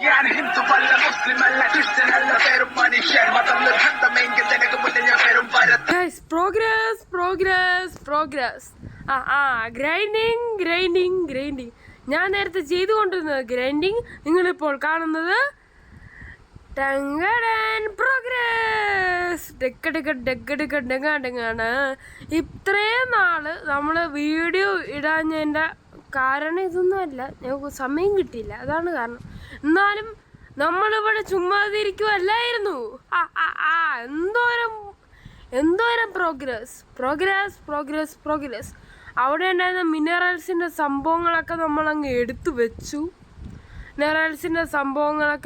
يعني ഹിന്ദു വല്ല മുസ്ലിം അല്ല ക്രിസ്ത്യൻ അല്ല പേരും മനുഷ്യൻ മതം നിർബന്ധമെങ്കിൽ ജനക്ക് മുന്നിൽ ഞാൻ പേരും പ്രോഗ്രസ് ഗ്രൈൻഡിങ് ഞാൻ നേരത്തെ ചെയ്തുകൊണ്ടിരുന്നത് ഗ്രൈൻഡിങ്. നിങ്ങളിപ്പോൾ കാണുന്നത് പ്രോഗ്രസ്. ഇത്രയും നാള് നമ്മള് വീഡിയോ ഇടാഞ്ഞതിൻ്റെ കാരണം ഇതൊന്നുമല്ല, ഞങ്ങൾക്ക് സമയം കിട്ടിയില്ല, അതാണ് കാരണം. എന്നാലും നമ്മളിവിടെ ചുമ്മാതിരിക്കുമല്ലായിരുന്നു. എന്തോരം പ്രോഗ്രസ്. അവിടെ ഉണ്ടായിരുന്ന മിനറൽസിൻ്റെ സംഭവങ്ങളൊക്കെ നമ്മളങ്ങ് എടുത്തു വെച്ചു.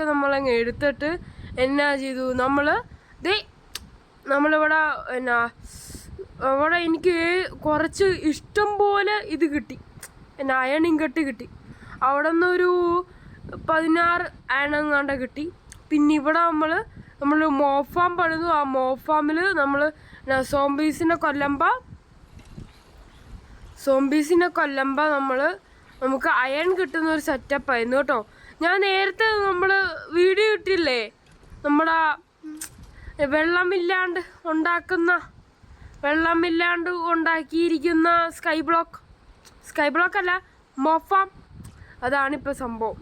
നമ്മളങ്ങ് എടുത്തിട്ട് എന്നാ ചെയ്തു, നമ്മളിവിടെ അവിടെ എനിക്ക് കുറച്ച് ഇഷ്ടം പോലെ ഇത് കിട്ടി, അയൺ ഇങ്കട്ട് കിട്ടി. അവിടെ നിന്നൊരു 16 അയണങ്ങാണ്ട കിട്ടി. പിന്നെ ഇവിടെ നമ്മൾ മോഫാം പണിതു. ആ മോഫാമിൽ നമ്മൾ സോംബീസിനെ കൊല്ലുമ്പോൾ നമുക്ക് അയൺ കിട്ടുന്ന ഒരു സെറ്റപ്പായിരുന്നു കേട്ടോ. ഞാൻ നേരത്തെ നമ്മൾ വീഡിയോ ഇട്ടില്ലേ, നമ്മുടെ വെള്ളമില്ലാണ്ട് ഉണ്ടാക്കിയിരിക്കുന്ന സ്കൈ ബ്ലോക്ക് അല്ല, മോഫാം. അതാണിപ്പോൾ സംഭവം.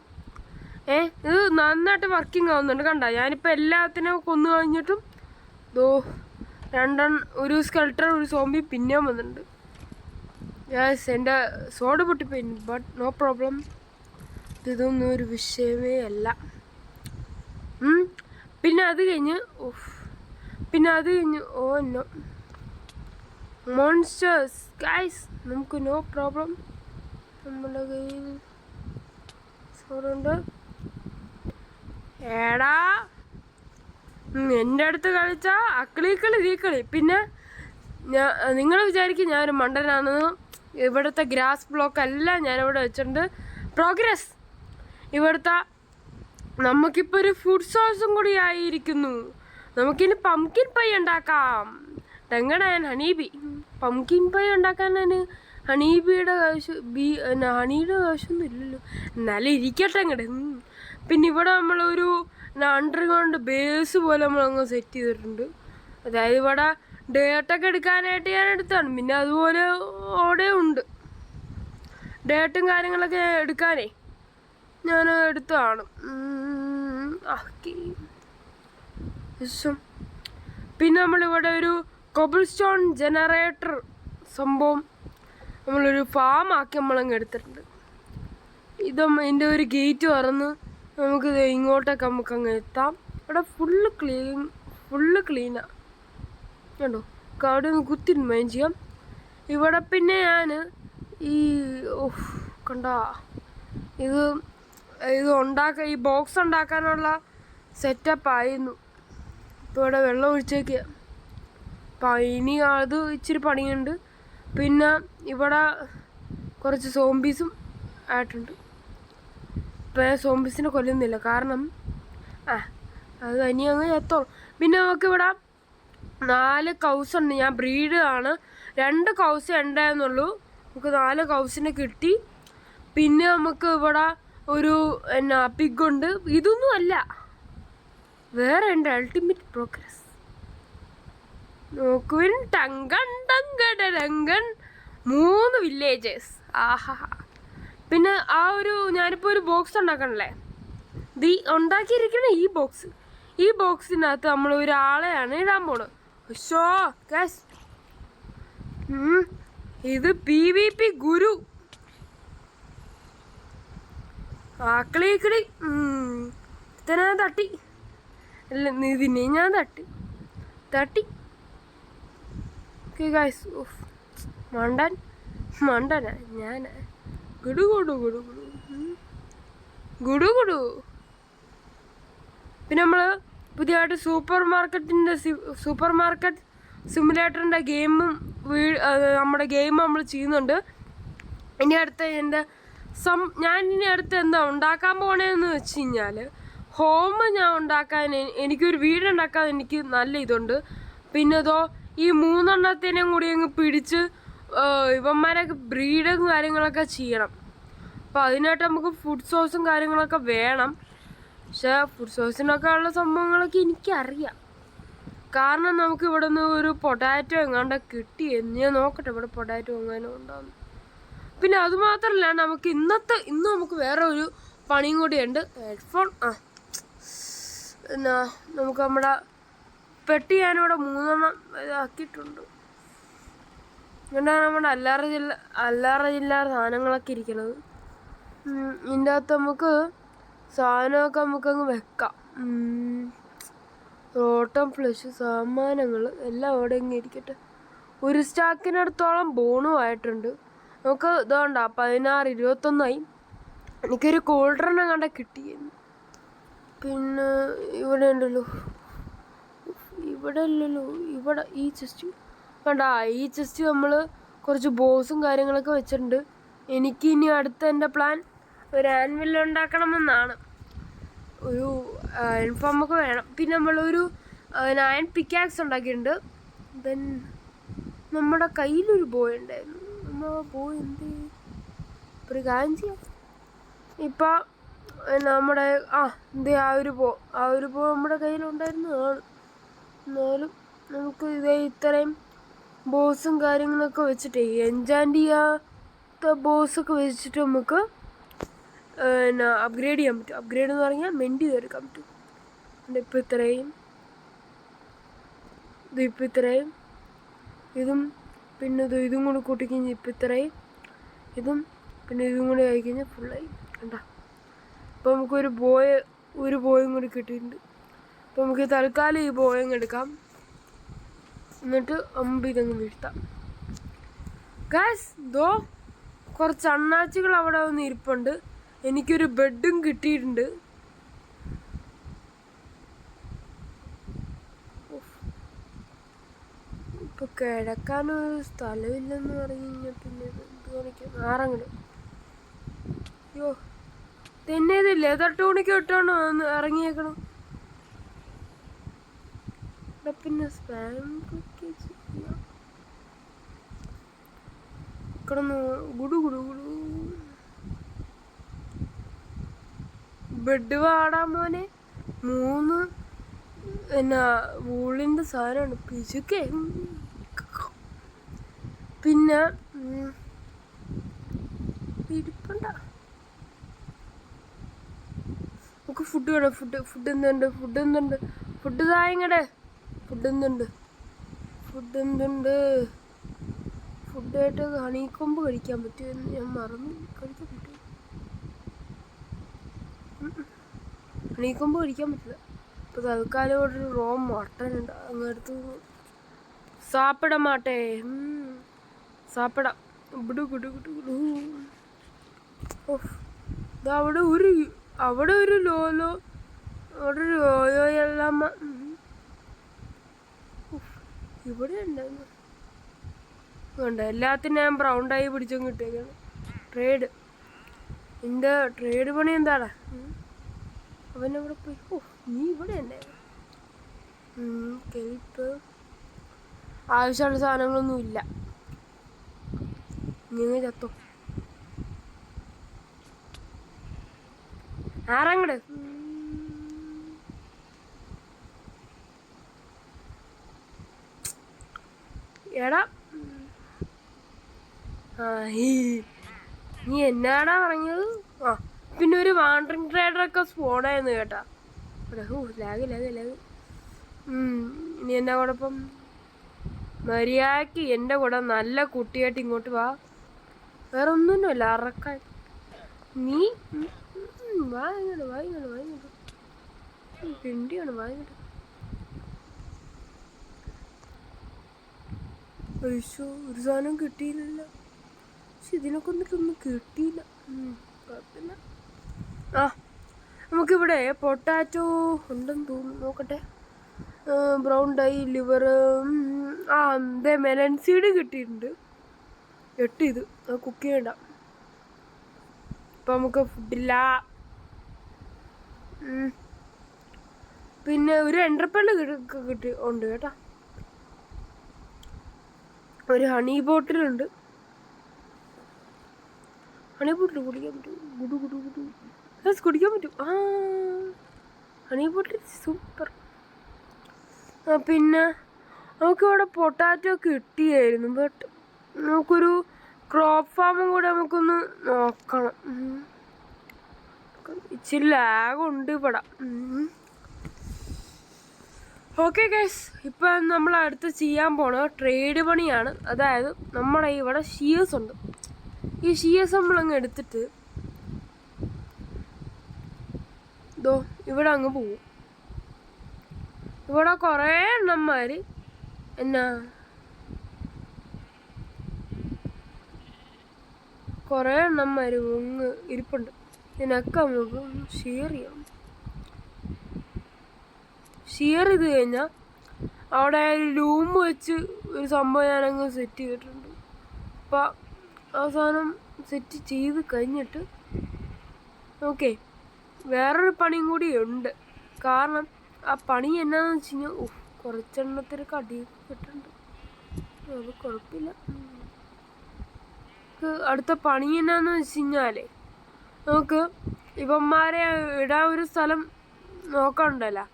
ഇത് നന്നായിട്ട് വർക്കിംഗ് ആവുന്നുണ്ട്. കണ്ട, ഞാനിപ്പോൾ എല്ലാത്തിനും കൊന്നു കഴിഞ്ഞിട്ടും ഒരു സ്കെൽട്ടർ, ഒരു സോംബി പിന്നെയും വന്നിട്ടുണ്ട്. എൻ്റെ സോഡ് പൊട്ടിപ്പോയി, ബട്ട് നോ പ്രോബ്ലം. ഇതൊന്നും ഒരു വിഷയമേ അല്ല. പിന്നെ അത് കഴിഞ്ഞ് ഓ നോ മോൺസ്റ്റേഴ്സ് ഗൈസ്, നമുക്ക് നോ പ്രോബ്ലം. നമ്മുടെ കയ്യിൽ സോറുണ്ട്. എടാ, എൻ്റെ അടുത്ത് കളിച്ചാ അക്കളിക്കളി. പിന്നെ നിങ്ങൾ വിചാരിക്കും ഞാനൊരു മണ്ടനാണെന്ന്. ഇവിടുത്തെ ഗ്രാസ് ബ്ലോക്ക് എല്ലാം ഞാനിവിടെ വെച്ചിട്ടുണ്ട്. പ്രോഗ്രസ്. ഇവിടുത്തെ നമുക്കിപ്പോൾ ഒരു ഫുഡ് സോഴ്സും കൂടി ആയിരിക്കുന്നു. നമുക്കിനി പംകിൻ പൈ ഉണ്ടാക്കാം. ഹണീബി പംകിൻ പൈ ഉണ്ടാക്കാൻ ഹണിയുടെ ആവശ്യമൊന്നും ഇല്ലല്ലോ, എന്നാലും ഇരിക്കട്ടെ അങ്ങോട്ട്. പിന്നെ ഇവിടെ നമ്മളൊരു അണ്ടർഗ്രൗണ്ട് ബേസ് പോലെ നമ്മളങ്ങ് സെറ്റ് ചെയ്തിട്ടുണ്ട്. അതായത് ഇവിടെ ഡേട്ടൊക്കെ എടുക്കാനായിട്ട് ഞാൻ എടുത്താണ്. പിന്നെ അതുപോലെ അവിടെ ഉണ്ട് ഡേട്ടും കാര്യങ്ങളൊക്കെ എടുക്കാനേ ഞാൻ എടുത്തതാണ്. പിന്നെ നമ്മളിവിടെ ഒരു കോബിൾ സ്റ്റോൺ ജനറേറ്റർ സംഭവം നമ്മളൊരു ഫാമാക്കി നമ്മളങ്ങ് എടുത്തിട്ടുണ്ട്. ഇതിൻ്റെ ഒരു ഗേറ്റ് തുറന്ന് നമുക്ക് ഇങ്ങോട്ടൊക്കെ നമുക്കങ്ങ് എത്താം. ഇവിടെ ഫുള്ള് ക്ലീനാണ് കണ്ടോ. അവിടെ ഒന്ന് കുത്തിരുമയും ചെയ്യാം. ഇവിടെ പിന്നെ ഞാൻ കണ്ട ഇത് ഈ ബോക്സ് ഉണ്ടാക്കാനുള്ള സെറ്റപ്പായിരുന്നു. ഇപ്പോൾ ഇവിടെ വെള്ളം ഒഴിച്ചേക്കുക. അപ്പം ഇനി അത് ഇച്ചിരി പണിയുണ്ട്. പിന്നെ ഇവിടെ കുറച്ച് സോംബീസും ആയിട്ടുണ്ട്. ഇപ്പം സോംബീസിനെ കൊല്ലുന്നില്ല, കാരണം അത് ഇനി അങ്ങ് എത്തോളും. പിന്നെ നമുക്കിവിടെ 4 കൗസ് ഉണ്ട്. ഞാൻ ബ്രീഡ് ആണ്. 2 കൗസ് ഉണ്ടായിരുന്നുള്ളൂ. നമുക്ക് 4 കൗസിനെ കിട്ടി. പിന്നെ നമുക്ക് ഇവിടെ ഒരു പിഗുണ്ട്. ഇതൊന്നും അല്ല, വേറെ ഉണ്ട് അൾട്ടിമേറ്റ് പ്രോഗ്രസ്. നോക്കുവിൻ, 3 വില്ലേജസ്. പിന്നെ ഞാനിപ്പോൾ ഒരു ബോക്സ് ഉണ്ടാക്കണല്ലേ, ഉണ്ടാക്കിയിരിക്കണ ഈ ബോക്സിനകത്ത് നമ്മൾ ഒരാളെയാണ് ഇടാൻ പോണത്. ഇത് PVP ഗുരു. ആക്കളിക്കളി ഞാൻ തട്ടി, അല്ല ഇതിനെ ഞാൻ തട്ടി. ഗൈസ്, മണ്ടനാ ഞാൻ. ഗുഡു. പിന്നെ നമ്മൾ പുതിയതായിട്ട് സൂപ്പർ മാർക്കറ്റ് സിമുലേറ്ററിൻ്റെ നമ്മുടെ ഗെയിം നമ്മൾ ചെയ്യുന്നുണ്ട്. ഇനി അടുത്ത ഞാൻ അടുത്ത് എന്താ ഉണ്ടാക്കാൻ പോണേന്ന് വെച്ച് കഴിഞ്ഞാൽ, ഹോം ഞാൻ ഉണ്ടാക്കാൻ, എനിക്കൊരു വീടുണ്ടാക്കാൻ എനിക്ക് നല്ല ഇതുണ്ട്. പിന്നെ ഈ 3 എണ്ണത്തിനെയും കൂടി അങ്ങ് പിടിച്ച് ഇവന്മാരൊക്കെ ബ്രീഡും കാര്യങ്ങളൊക്കെ ചെയ്യണം. അപ്പോൾ അതിനായിട്ട് നമുക്ക് ഫുഡ് സോഴ്സും കാര്യങ്ങളൊക്കെ വേണം. പക്ഷെ ഫുഡ് സോഴ്സിനൊക്കെ ഉള്ള സംഭവങ്ങളൊക്കെ എനിക്കറിയാം. കാരണം നമുക്ക് ഇവിടെ നിന്ന് ഒരു പൊട്ടാറ്റോ എങ്ങാണ്ട് കിട്ടി. ഞാൻ നോക്കട്ടെ ഇവിടെ പൊട്ടാറ്റോ എങ്ങാനും ഉണ്ടാകുന്നു. പിന്നെ അതുമാത്രമല്ല, നമുക്ക് ഇന്ന് നമുക്ക് വേറെ ഒരു പണിയും കൂടിയുണ്ട്. ഹെഡ്ഫോൺ എന്നാ നമുക്ക് നമ്മുടെ പെട്ടി ഞാനിവിടെ 3 ഇതാക്കിയിട്ടുണ്ട്. ഇങ്ങനെയാണ് നമ്മുടെ അല്ലാറ ചില്ലറ സാധനങ്ങളൊക്കെ ഇരിക്കുന്നത്. ഇതിൻ്റെ അകത്ത് നമുക്ക് സാധനമൊക്കെ നമുക്കങ്ങ് വെക്കാം. ഓട്ടം ഫ്ലഷ് സാമാനങ്ങൾ എല്ലാം അവിടെ ഇങ്ങനെ ഇരിക്കട്ടെ. ഒരു സ്റ്റാക്കിനടുത്തോളം ബോണും ആയിട്ടുണ്ട്. നമുക്ക് ഇതുകൊണ്ടാ 16, 21. എനിക്കൊരു കൂൾഡ്രിനെ കണ്ട കിട്ടിയെന്ന്. പിന്നെ ഇവിടെ ഉണ്ടല്ലോ, ഇവിടെ അല്ലല്ലോ, ഇവിടെ ഈ ചെസ്റ്റ് കണ്ട. ഈ ചെസ്റ്റ് നമ്മൾ കുറച്ച് ബോസും കാര്യങ്ങളൊക്കെ വെച്ചിട്ടുണ്ട്. എനിക്ക് ഇനി അടുത്ത എൻ്റെ പ്ലാൻ ഒരു ആൻവിൽ ഉണ്ടാക്കണമെന്നാണ്. ഒരു ഇൻഫോമൊക്കെ വേണം. പിന്നെ നമ്മളൊരു 9 പിക്കാക്സ് ഉണ്ടാക്കിയിട്ടുണ്ട്. ദെൻ നമ്മുടെ കയ്യിലൊരു ബോയ് ഉണ്ടായിരുന്നു. നമ്മൾ ബോയ് ഒരു കാര്യം ചെയ്യാം. ഇപ്പം നമ്മുടെ ആ ഒരു ബോ നമ്മുടെ കയ്യിലുണ്ടായിരുന്നതാണ്. എന്നാലും നമുക്ക് ഇത്രയും ബോസും കാര്യങ്ങളൊക്കെ വെച്ചിട്ട് എൻജാൻഡ് ചെയ്യാത്ത ബോസൊക്കെ വെച്ചിട്ട് നമുക്ക് അപ്ഗ്രേഡ് ചെയ്യാൻ പറ്റും. അപ്ഗ്രേഡ് എന്ന് പറഞ്ഞാൽ മെൻഡ് ചെയ്തെടുക്കാൻ പറ്റും. ഇപ്പം ഇത്രയും ഇതും പിന്നെ ഇതും കൂടി കൂട്ടിക്കഴിഞ്ഞാൽ ഇപ്പം ഇത്രയും ഇതും പിന്നെ ഇതും കൂടി ആയി കഴിഞ്ഞാൽ ഫുള്ളായി. കണ്ട. അപ്പോൾ നമുക്കൊരു ബോയും കൂടി കിട്ടിയിട്ടുണ്ട്. അപ്പോൾ നമുക്ക് തൽക്കാലം ഈ ബോയങ്ങ് എടുക്കാം. എന്നിട്ട് ഇതങ്ങ് വീഴ്ത്താം. ഗായ്സ്, കുറച്ച് അണ്ണാച്ചികൾ അവിടെ വന്ന് ഇരിപ്പുണ്ട്. എനിക്കൊരു ബെഡും കിട്ടിയിട്ടുണ്ട്. ഇപ്പൊ കിടക്കാനൊരു സ്ഥലമില്ലെന്ന് പറഞ്ഞു കഴിഞ്ഞാൽ പിന്നെ എന്ത് കാണിക്കും. ആറങ്ങട് അയ്യോ തന്നെ ഇത് ലെതർ ടൂണിക്ക് ഇട്ടാണോ ഇറങ്ങിയേക്കണം. ഇവിടെ പിന്നെ കിടന്നു ഗുഡു ബെഡ് വാടാ മോനെ. 3 വൂളിൻ്റെ സാധനമാണ് പിശുക്കേ. പിന്നെ ഇരിപ്പണ്ട. നമുക്ക് ഫുഡ് വേണം. ഫുഡ് എന്തുണ്ട്? ഫുഡ് തായങ്ങടെ. ഫുഡായിട്ട് ഹണിക്കൊമ്പ് കഴിക്കാൻ പറ്റുമെന്ന് ഞാൻ മറന്നു. കഴിക്കാൻ പറ്റും. ഹണിക്കൊമ്പ് കഴിക്കാൻ പറ്റില്ല. ഇപ്പോൾ തൽക്കാലം ഒരു മട്ടൺ ഉണ്ട്, അങ്ങ് എടുത്ത് സാപ്പിട മാട്ടേ. സാപ്പിടാം. അവിടെ ഒരു ലോലോ എല്ലാം ഇവിടെ ഉണ്ടായിരുന്നു. വേണ്ട, എല്ലാത്തിനും ഞാൻ ബ്രൗൺ ഡൈ പിടിച്ചും കിട്ടിയേക്കാണ്. ട്രേഡ് പണി എന്താണ്? അവനവിടെ പോയി. നീ ഇവിടെ ഉണ്ടായിരുന്നു. കെൽപ്പ് ആവശ്യമുള്ള സാധനങ്ങളൊന്നും ഇല്ല. നിങ്ങൾ ചത്തോ. ആറങ്ങട്. എടാ നീ എന്നാടാ പറഞ്ഞത്? പിന്നെ ഒരു വാണ്ടറിങ് ട്രേഡറൊക്കെ സ്പോണായിരുന്നു കേട്ടാ. ലാഗ്. ഇനി എന്നാ കുഴപ്പം? മര്യാദക്ക് എൻ്റെ കൂടെ നല്ല കുട്ടിയായിട്ട് ഇങ്ങോട്ട് വാ. വേറെ ഒന്നുമില്ല അറക്കാൻ. നീ വായിങ്ങോട്ട് പിണ്ടിയാണ്. വായിങ്ങോട്ട്. അയ്യോ, ഒരു സാധനം കിട്ടിയില്ലല്ലോ. പക്ഷെ ഇതിനൊക്കെ ഒന്നിട്ടൊന്നും കിട്ടിയില്ല. കുഴപ്പമില്ല. നമുക്കിവിടെ പൊട്ടാറ്റോ ഉണ്ടെന്ന് തോന്നുന്നു. നോക്കട്ടെ. Brown dye, liver, melon seed കിട്ടിയിട്ടുണ്ട്. 8 ഇത് കുക്ക് ചെയ്യണ്ട. ഇപ്പം നമുക്ക് ഫുഡില്ല. പിന്നെ ഒരു എൻട്രപ്പള്ളി ഉണ്ട് കേട്ടോ. ഒരു ഹണി ബോട്ടിലുണ്ട്. ഹണി ബോട്ടിൽ കുടിക്കാൻ പറ്റും. കുടിക്കാൻ പറ്റും. Honey potato super. പിന്നെ നമുക്കിവിടെ പൊട്ടാറ്റോ കിട്ടിയായിരുന്നു. ബട്ട് നമുക്കൊരു ക്രോപ്പ് ഫാമും കൂടെ നമുക്കൊന്ന് നോക്കണം. ഇച്ചിരി ലാഗുണ്ട് ഇവിടെ. ഓക്കെ ഗൈസ്, ഇപ്പം നമ്മൾ അടുത്ത് ചെയ്യാൻ പോണത് ട്രേഡ് പണിയാണ്. അതായത് നമ്മുടെ ഇവിടെ ഷിയേഴ്സ് ഉണ്ട്. ഈ ഷിയേഴ്സ് നമ്മളങ്ങ് എടുത്തിട്ട് ഇതോ ഇവിടെ അങ്ങ് പോവും. ഇവിടെ കുറേ എണ്ണന്മാർ കുറേ എണ്ണന്മാർ അങ്ങ് ഇരിപ്പുണ്ട്. ഇതിനൊക്കെ നമുക്ക് ഷെയർ ചെയ്യാം. ഷെയർ ചെയ്ത് കഴിഞ്ഞാൽ അവിടെ ഒരു റൂം വെച്ച് ഒരു സംഭവം ഞാനങ്ങ് സെറ്റ് ചെയ്തിട്ടുണ്ട്. അപ്പം അവസാനം സെറ്റ് ചെയ്ത് കഴിഞ്ഞിട്ട് ഓക്കെ വേറൊരു പണിയും കൂടി ഉണ്ട്. കാരണം ആ പണി എന്നാന്ന് വെച്ച് കഴിഞ്ഞാൽ കുറച്ചെണ്ണത്തിനൊക്കെ അടി കിട്ടുന്നുണ്ട്. അത് കുഴപ്പമില്ല. അടുത്ത പണി എന്നാന്ന് വെച്ച് കഴിഞ്ഞാലേ നമുക്ക് ഇവന്മാരെ ഇടാൻ ഒരു സ്ഥലം നോക്കണ്ടല്ലോ.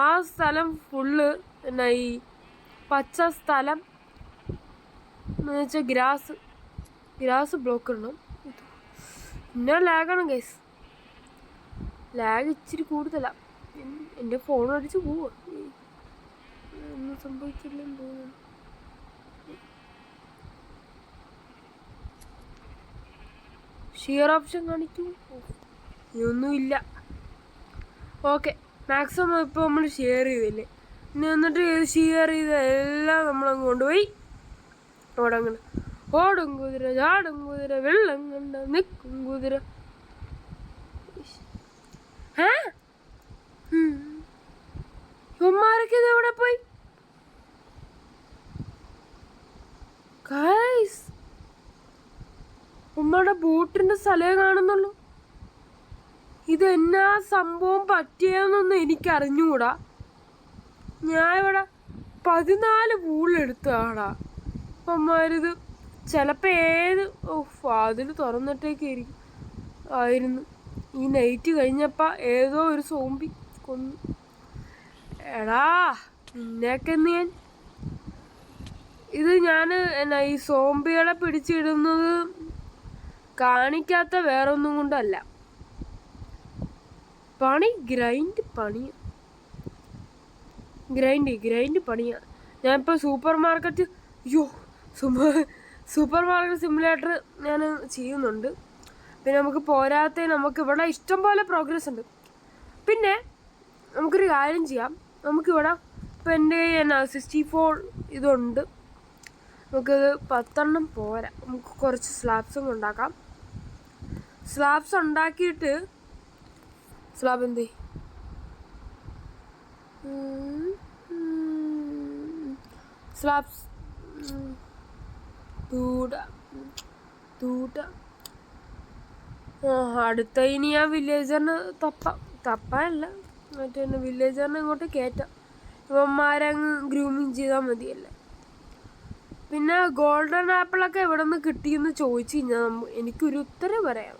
ആ സ്ഥലം ഫുള്ള് ഈ പച്ച സ്ഥലം എന്ന് വെച്ചാൽ ഗ്രാസ് ബ്ലോക്ക് ഇടണം. പിന്നെ ലാഗാണ് ഗൈസ്. ലാഗ് ഇച്ചിരി കൂടുതലാണ്. എൻ്റെ ഫോൺ അടിച്ച് പോവുക. ഒന്നും സംഭവിച്ചില്ലെന്ന് തോന്നുന്നു. ഷെയർ ഓപ്ഷൻ കാണിക്കും. ഇനിയൊന്നുമില്ല. ഓക്കെ, മാക്സിമം ഇപ്പോൾ നമ്മൾ ഷെയർ ചെയ്തില്ലേ. ഇനി എന്നിട്ട് ഷെയർ ചെയ്ത എല്ലാം നമ്മളങ്ങ് കൊണ്ടുപോയി അവിടെ അങ്ങനെ ഓടും കുതിര ചാടും കുതിര വെള്ളം കണ്ട നിൽക്കും കുതിര. ഇവന്മാരൊക്കെ ഇത് എവിടെ പോയി? ഉമ്മയുടെ ബോട്ടിന്റെ സ്ഥലമേ കാണുന്നുള്ളൂ. ഇത് എന്നാ സംഭവം പറ്റിയെന്നൊന്നും എനിക്ക് അറിഞ്ഞുകൂടാ. ഞാൻ ഇവിടെ 14 പൂളെടുത്താടാ. അമ്മമാരിത് ചിലപ്പോൾ അതിൽ തുറന്നിട്ടേക്കായിരിക്കും ആയിരുന്നു. ഈ നൈറ്റ് കഴിഞ്ഞപ്പോൾ ഏതോ ഒരു സോംബി കൊന്നു. എടാ നിന്നെയൊക്കെ ഞാൻ ഞാൻ ഈ സോംബികളെ പിടിച്ചിടുന്നത് കാണിക്കാത്ത വേറൊന്നും കൊണ്ടല്ല. ഗ്രൈൻഡ് പണിയാണ്. ഞാനിപ്പോൾ സൂപ്പർ മാർക്കറ്റ് സിമുലേറ്റർ ഞാൻ ചെയ്യുന്നുണ്ട്. പിന്നെ നമുക്ക് പോരാത്ത നമുക്ക് ഇവിടെ ഇഷ്ടം പോലെ പ്രോഗ്രസ് ഉണ്ട്. പിന്നെ നമുക്കൊരു കാര്യം ചെയ്യാം. നമുക്കിവിടെ ഇപ്പം എൻ്റെ 64 ഇതുണ്ട്. നമുക്കത് 10 പോരാ. നമുക്ക് കുറച്ച് സ്ലാബ്സും ഉണ്ടാക്കാം. സ്ലാബ്സ് ഉണ്ടാക്കിയിട്ട് സ്ലാബ്സ് അടുത്ത ഇനി ആ വില്ലേജറിന് തപ്പല്ല മറ്റേ വില്ലേജറിനെ ഇങ്ങോട്ട് കയറ്റാം. ഇവന്മാരങ്ങ് ഗ്രൂമിങ് ചെയ്താൽ മതിയല്ലേ. പിന്നെ ഗോൾഡൻ ആപ്പിളൊക്കെ എവിടെ നിന്ന് കിട്ടിയെന്ന് ചോദിച്ചു കഴിഞ്ഞാൽ എനിക്കൊരു ഉത്തരം പറയാം.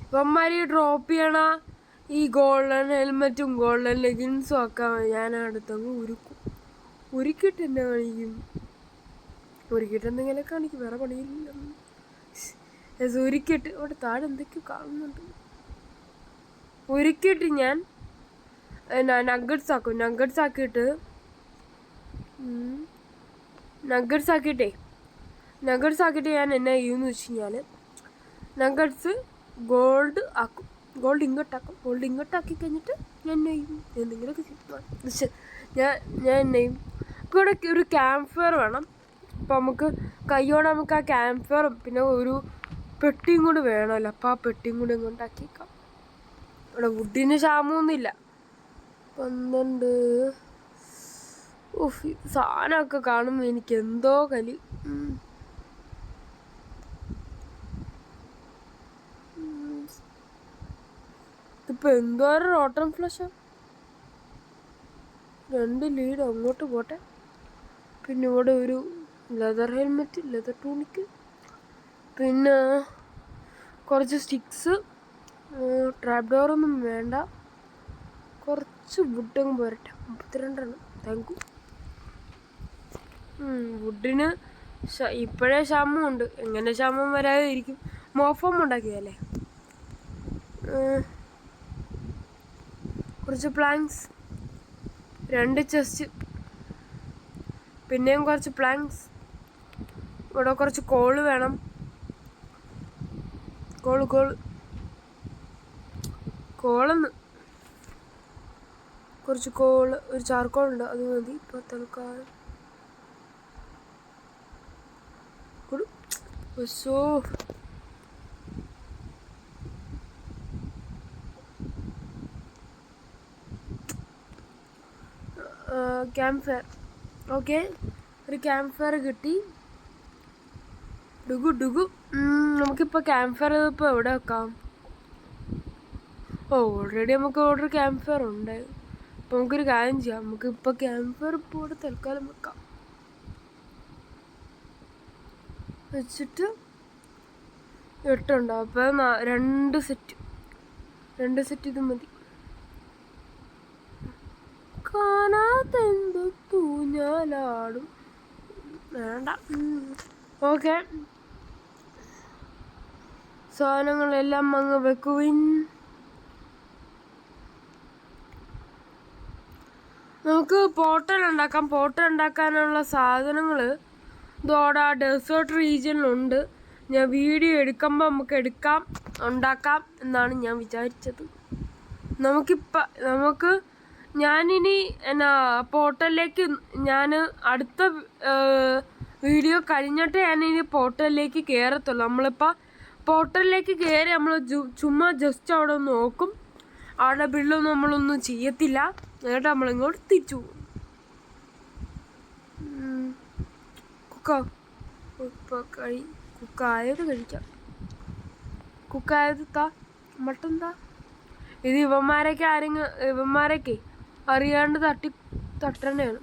ഇവന്മാർ ഡ്രോപ്പ് ചെയ്യണ ഈ ഗോൾഡൻ ഹെൽമെറ്റും ഗോൾഡൻ ലെഗിൻസും ഒക്കെ ഞാൻ അടുത്തങ്ങ് ഉരുക്കിയിട്ട് എന്നെ കാണിക്കും. ഉരുക്കിയിട്ട് എന്തെങ്കിലും കാണിക്കും. വേറെ പണിയില്ല. ഉരുക്കിയിട്ട് അവിടെ താഴെ എന്തൊക്കെയോ കാണുന്നുണ്ട്. ഉരുക്കിയിട്ട് ഞാൻ നഗറ്റ്സ് ആക്കും. നഗറ്റ്സ് ആക്കിയിട്ട് ഞാൻ എന്നാ ചെയ്യുമെന്ന് വെച്ച് കഴിഞ്ഞാൽ നഗറ്റ്സ് ഗോൾഡ് ആക്കും. ഗോൾഡ് ഇങ്ങോട്ടാക്കി കഴിഞ്ഞിട്ട് ഞാൻ എന്നാ ചെയ്യും? എന്തെങ്കിലുമൊക്കെ ചെയ്യും. ഞാൻ എന്നാ ചെയ്യും? ഇപ്പോൾ ഇവിടെ ഒരു ക്യാമ്പ് ഫയർ വേണം. അപ്പോൾ നമുക്ക് കയ്യോടെ നമുക്ക് ആ ക്യാമ്പ് ഫയറും പിന്നെ ഒരു പെട്ടിയും കൂടി വേണമല്ലോ. അപ്പോൾ ആ പെട്ടിയും കൂടി ഇങ്ങോട്ടാക്കിയേക്കാം. ഇവിടെ വുഡിന് ക്ഷാമമൊന്നുമില്ല. 12 സാധനമൊക്കെ കാണുമ്പോൾ എനിക്ക് എന്തോ കലി. ഇതിപ്പോൾ എന്തോരം റോട്ടൺ ഫ്ലഷാ. 2 ലീഡ് അങ്ങോട്ട് പോട്ടെ. പിന്നെ ഇവിടെ ഒരു ലെതർ ഹെൽമെറ്റ്, ലെതർ ടൂണിക്ക്, പിന്നെ കുറച്ച് സ്റ്റിക്സ്. ട്രാപ്പ് ഡോറൊന്നും വേണ്ട. കുറച്ച് വുഡങ്ങ് പോരട്ടെ. 32 താങ്ക് യു. വുഡിന് ഇപ്പോഴേ ക്ഷാമമുണ്ട്. എങ്ങനെ ക്ഷാമം വരാതെ ഇരിക്കും? മോഫം ഉണ്ടാക്കിയതല്ലേ. കുറച്ച് പ്ലാങ്ക്സ്, 2 ചെസ്റ്റ്, പിന്നെയും കുറച്ച് പ്ലാങ്ക്സ്. ഇവിടെ കുറച്ച് കോള് വേണം. കോളെന്ന് കുറച്ച് കോള്, ഒരു ചാർക്കോളുണ്ട്, അത് മതി ഇപ്പോൾ തൽക്കാലം. Camp fire. ഓക്കെ, ഒരു ക്യാമ്പ് ഫയർ കിട്ടി. ഡുഗു നമുക്കിപ്പോൾ ക്യാമ്പ് ഫയർ ഇപ്പോൾ എവിടെ വെക്കാം? ഓൾറെഡി നമുക്ക് ഇവിടെ ക്യാമ്പ് ഫയർ ഉണ്ട്. അപ്പോൾ നമുക്കൊരു കാര്യം ചെയ്യാം. നമുക്കിപ്പോൾ ക്യാമ്പ് ഫയർ ഇപ്പോൾ ഇവിടെ തൽക്കാലം വെക്കാം. വെച്ചിട്ട് 8 ഉണ്ടാവും. അപ്പോൾ 2 സെറ്റ് ഇത് മതി. കാണാത്തെന്തു ഞാലാടും വേണ്ട. ഓക്കെ, സാധനങ്ങളെല്ലാം അങ്ങ് വെക്കുവിൻ. നമുക്ക് പോർട്ടൽ ഉണ്ടാക്കാം. പോർട്ടൽ ഉണ്ടാക്കാനുള്ള സാധനങ്ങൾ ഇതോടെ ഡെസേർട്ട് റീജിയനിലുണ്ട്. ഞാൻ വീഡിയോ എടുക്കുമ്പോൾ നമുക്ക് ഉണ്ടാക്കാം എന്നാണ് ഞാൻ വിചാരിച്ചത്. ഞാനിനി പോർട്ടലിലേക്ക് അടുത്ത വീഡിയോ കഴിഞ്ഞിട്ട് ഞാനിനി പോർട്ടലിലേക്ക് കയറത്തുള്ളൂ. നമ്മളിപ്പോൾ പോർട്ടലിലേക്ക് കയറി നമ്മൾ ചുമ്മാ ജസ്റ്റ് അവിടെ നോക്കും. അവിടെ ബില്ലൊന്നും നമ്മളൊന്നും ചെയ്യത്തില്ല. എന്നിട്ട് നമ്മളിങ്ങോട്ട് തിരിച്ചു പോകും. കുക്കായത് കഴിക്കാം. കുക്കായത് മട്ടൻ ഇത് ഇവന്മാരൊക്കെ അറിയാണ്ട് തട്ടണയാണ്.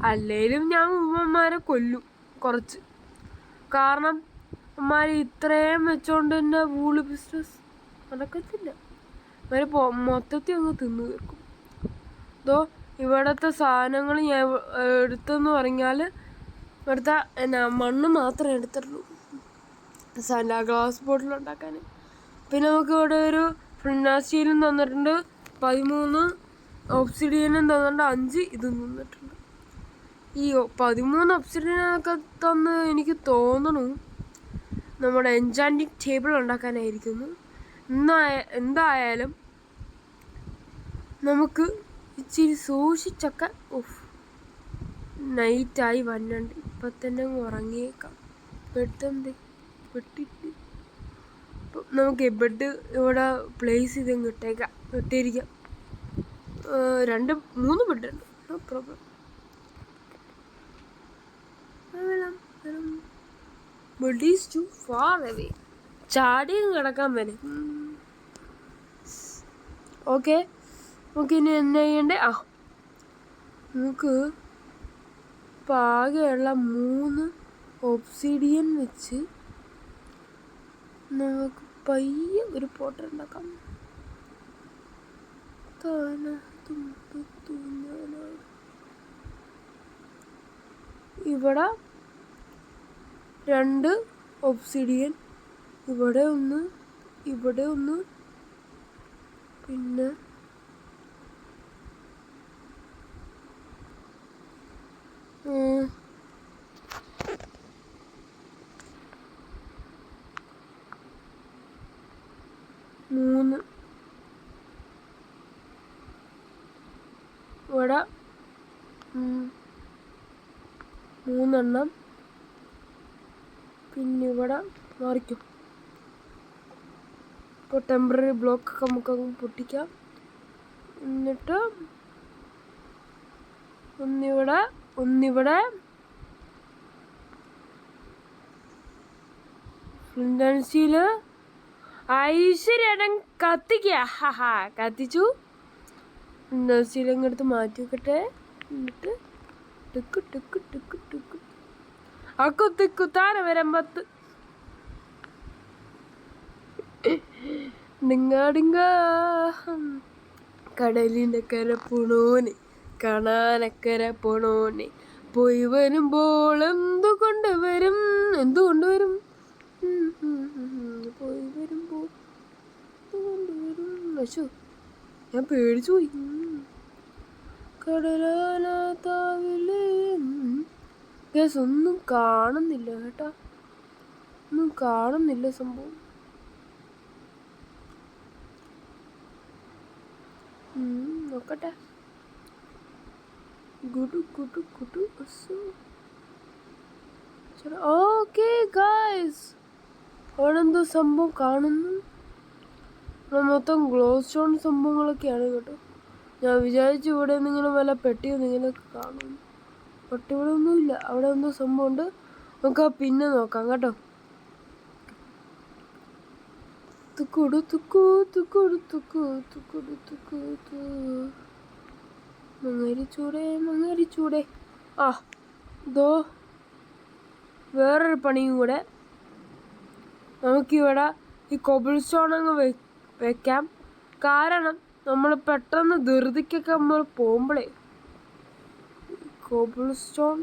അല്ലേലും ഞാൻ ഇവന്മാരെ കൊല്ലും കുറച്ച്. കാരണം ഇവന്മാർ ഇത്രയും വെച്ചോണ്ട് തന്നെ വൂള് ബിസിനസ് നടക്കത്തില്ല. ഇവർ മൊത്തത്തിൽ അങ്ങ് തിന്നു തീർക്കും. ഇവിടുത്തെ സാധനങ്ങൾ ഞാൻ എടുത്തെന്ന് പറഞ്ഞാൽ ഇവിടുത്തെ മണ്ണ് മാത്രമേ എടുത്തിട്ടുള്ളൂ ഗ്ലാസ് ബോട്ടിൽ ഉണ്ടാക്കാൻ. പിന്നെ നമുക്ക് ഇവിടെ ഒരു ഫ്ലിന്നാസ്റ്റീലും തന്നിട്ടുണ്ട്, 13 ഒബ്സിഡിയനും തന്നിട്ടുണ്ട്, 5 ഇതും തന്നിട്ടുണ്ട്. ഈ 13 ഒബ്സിഡിയനൊക്കെ തന്ന് എനിക്ക് തോന്നണു നമ്മുടെ എൻചാൻറ്റിങ് ടേബിൾ ഉണ്ടാക്കാനായിരിക്കുന്നു. എന്തായാലും നമുക്ക് ഇച്ചിരി സൂക്ഷിച്ചൊക്കെ. നൈറ്റായി വന്നണ്ട്. ഇപ്പം തന്നെ ഉറങ്ങിയേക്കാം. വെട്ടിട്ട് നമുക്ക് ബെഡ് ഇവിടെ പ്ലേസ് ചെയ്ത് ഇട്ടിരിക്കാം. 2-3 ബെഡുണ്ട്, no problem. Bed is too far away. ചാടിയും കിടക്കാൻ വരെ. ഓക്കെ, നമുക്കിനി എന്താ ചെയ്യണ്ടേ? നമുക്ക് പാകെയുള്ള 3 ഒബ്സിഡിയൻ വെച്ച് നമുക്ക് പയ്യെ ഒരു പോട്ടർ ഉണ്ടാക്കാം. ഇവിടെ 2 ഒബ്സിഡിയൻ, ഇവിടെ ഒന്ന്, പിന്നെ ഇവിടെ 3 പിന്നെ ഇവിടെ മാറിക്കും. ഇപ്പോൾ ടെമ്പററി ബ്ലോക്കൊക്കെ നമുക്കങ്ങ് പൊട്ടിക്കാം. എന്നിട്ട് ഒന്നിവിടെ ഫ്ലിൻഡൻസില് ഐശ്വര്യടൻ കത്തിച്ചു. ഫ്ലിൻഡൻസിലങ്ങെടുത്ത് മാറ്റി വെക്കട്ടെ. എന്നിട്ട് കുത്താന വരുമ്പത്ത് കടലിൻ്റെ കര പോണോനെ കാണാനക്കര പോണോനെ പോയി വരുമ്പോൾ എന്തു കൊണ്ടുവരും പോയി വരുമ്പോൾ കൊണ്ടുവരും അശോ ഞാൻ പേടിച്ചു പോയി. കടലാനാത്താവില്ലേ ഗ്യാസ് ഒന്നും കാണുന്നില്ല കേട്ടാ, ഒന്നും കാണുന്നില്ല സംഭവം. നോക്കട്ടെ. ഓക്കെ ഗായ്സ്, അവിടെ എന്തോ സംഭവം കാണുന്നു. മൊത്തം ഗ്ലോവ് സ്റ്റോൺ സംഭവങ്ങളൊക്കെയാണ് കേട്ടോ. ഞാൻ വിചാരിച്ചു ഇവിടെ എന്തെങ്കിലും വല്ല പെട്ടിയോ എന്തെങ്കിലുമൊക്കെ കാണും, പക്ഷെ ഇവിടെ ഒന്നുമില്ല. അവിടെ എന്തോ സംഭവമുണ്ട്, നമുക്ക് പിന്നെ നോക്കാം കേട്ടോ. മങ്ങരിച്ചൂടെ ആ ഇതോ വേറൊരു പണിയും കൂടെ. നമുക്കിവിടെ ഈ കോബിൾ സ്റ്റോൺ അങ്ങ് വെക്കാം. കാരണം നമ്മൾ പെട്ടെന്ന് ധൃതിക്കൊക്കെ നമ്മൾ പോകുമ്പോഴേ കോബിൾ സ്റ്റോൺ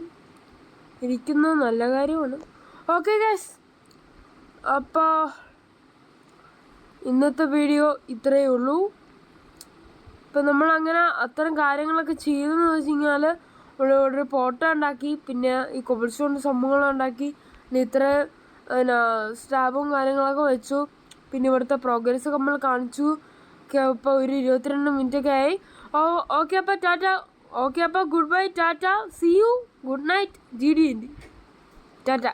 ഇരിക്കുന്നത് നല്ല കാര്യമാണ്. ഓക്കെ ഗൈസ്, അപ്പോൾ ഇന്നത്തെ വീഡിയോ ഇത്രയേ ഉള്ളൂ. ഇപ്പം നമ്മളങ്ങനെ അത്തരം കാര്യങ്ങളൊക്കെ ചെയ്തെന്ന് വെച്ച് കഴിഞ്ഞാൽ ഒരു ഫോട്ടോ ഉണ്ടാക്കി, പിന്നെ ഈ കോബിൾ സ്റ്റോണിൻ്റെ സംഭവങ്ങളുണ്ടാക്കി, പിന്നെ ഇത്ര സ്റ്റാബും കാര്യങ്ങളൊക്കെ വെച്ചു, പിന്നെ ഇവിടുത്തെ പ്രോഗ്രസ്സൊക്കെ നമ്മൾ കാണിച്ചു. ഇപ്പോൾ ഒരു 22 മിനിറ്റൊക്കെ ആയി. ഓക്കെ അപ്പോൾ ടാറ്റ. ഓക്കെ അപ്പോൾ goodbye, tata, see you, good night, GD Tata.